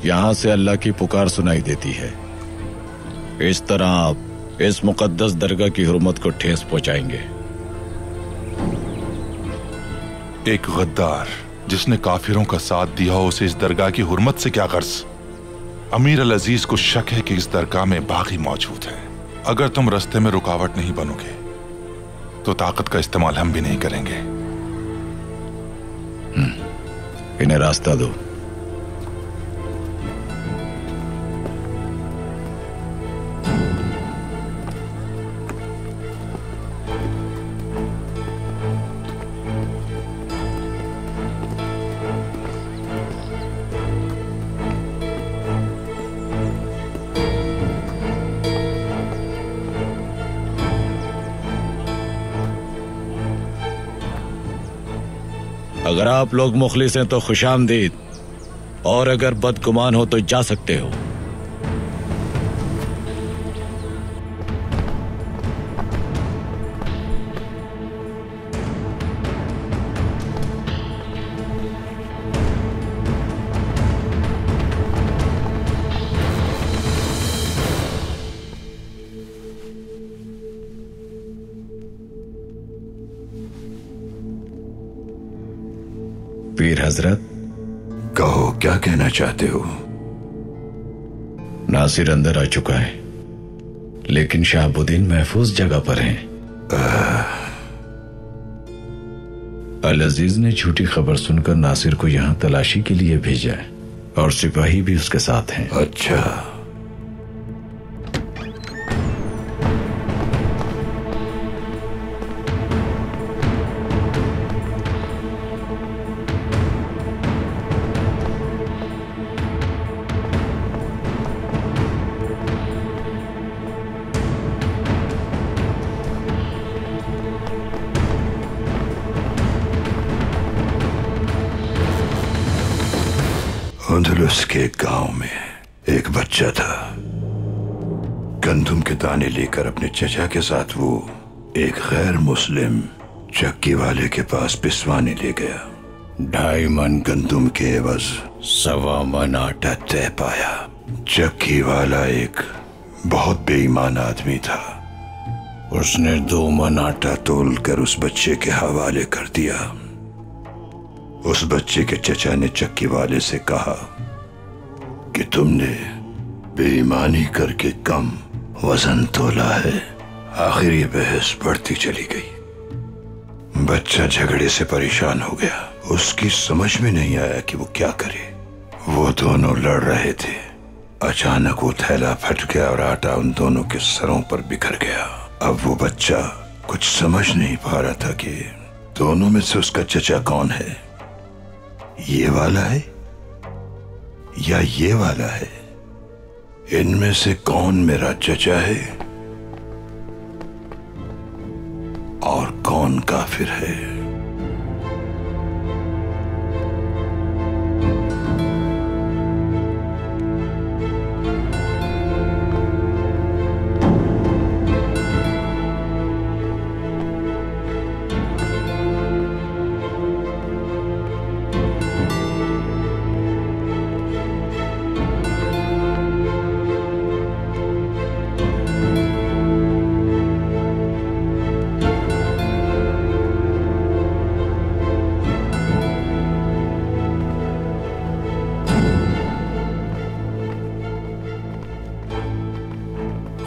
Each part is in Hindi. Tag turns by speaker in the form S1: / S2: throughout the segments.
S1: यहाँ से अल्लाह की पुकार सुनाई देती है। इस तरह आप इस मुकद्दस दरगाह की हुर्मत को ठेस पहुंचाएंगे।
S2: एक गद्दार जिसने काफिरों का साथ दिया हो, उसे इस दरगाह की हुर्मत से क्या गर्ज? अमीर अल अजीज को शक है कि इस दरगाह में बागी मौजूद है। अगर तुम रास्ते में रुकावट नहीं बनोगे तो ताकत का इस्तेमाल हम भी नहीं करेंगे।
S1: इन्हें रास्ता दो। अगर आप लोग मुखलिस हैं तो खुशामदीद, और अगर बदगुमान हो तो जा सकते हो। पीर हजरत,
S3: कहो क्या कहना चाहते हो?
S1: नासिर अंदर आ चुका है, लेकिन शहाबुद्दीन महफूज जगह पर हैं। अल अजीज ने झूठी खबर सुनकर नासिर को यहां तलाशी के लिए भेजा है, और सिपाही भी उसके साथ हैं।
S3: अच्छा, अंदलुस के गांव में एक बच्चा था। गंदुम के दाने लेकर अपने चचा के साथ वो एक गैर मुस्लिम चक्की वाले के पास पिसवाने ले गया। 2.5 मन गंदुम के एवज 1.25 मन आटा तय पाया। चक्की वाला एक बहुत बेईमान आदमी था। उसने 2 मन आटा तोलकर उस बच्चे के हवाले कर दिया। उस बच्चे के चचा ने चक्की वाले से कहा कि तुमने बेईमानी करके कम वजन तोला है। आखिर ये बहस बढ़ती चली गई। बच्चा झगड़े से परेशान हो गया। उसकी समझ में नहीं आया कि वो क्या करे। वो दोनों लड़ रहे थे। अचानक वो थैला फट गया और आटा उन दोनों के सरों पर बिखर गया। अब वो बच्चा कुछ समझ नहीं पा रहा था कि दोनों में से उसका चचा कौन है। ये वाला है या ये वाला है? इनमें से कौन मेरा चचा है और कौन काफिर है?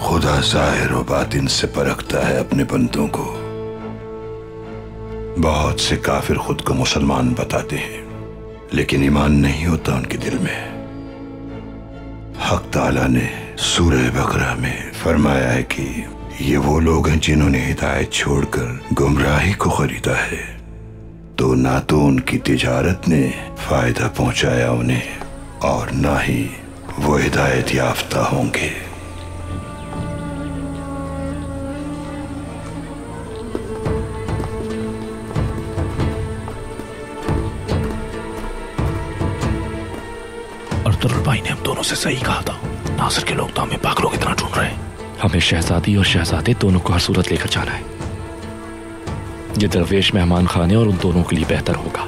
S3: खुदा ज़ाहिर व बातिन से परखता है अपने बंदों को। बहुत से काफिर खुद को मुसलमान बताते हैं, लेकिन ईमान नहीं होता उनके दिल में। हक ताला ने सूरह बकरा में फरमाया है कि ये वो लोग हैं जिन्होंने हिदायत छोड़कर गुमराही को खरीदा है, तो ना तो उनकी तिजारत ने फायदा पहुंचाया उन्हें और ना ही वो हिदायत याफ्ता होंगे।
S4: अख्तरुल भाई ने हम दोनों से सही कहा था। नासिर के लोग तो हमें पागलों की तरह ढूंढ रहे हैं।
S5: हमें शहजादी और शहजादे दोनों को हर सूरत लेकर जाना है। ये दरवेश मेहमान खाने और उन दोनों के लिए बेहतर होगा।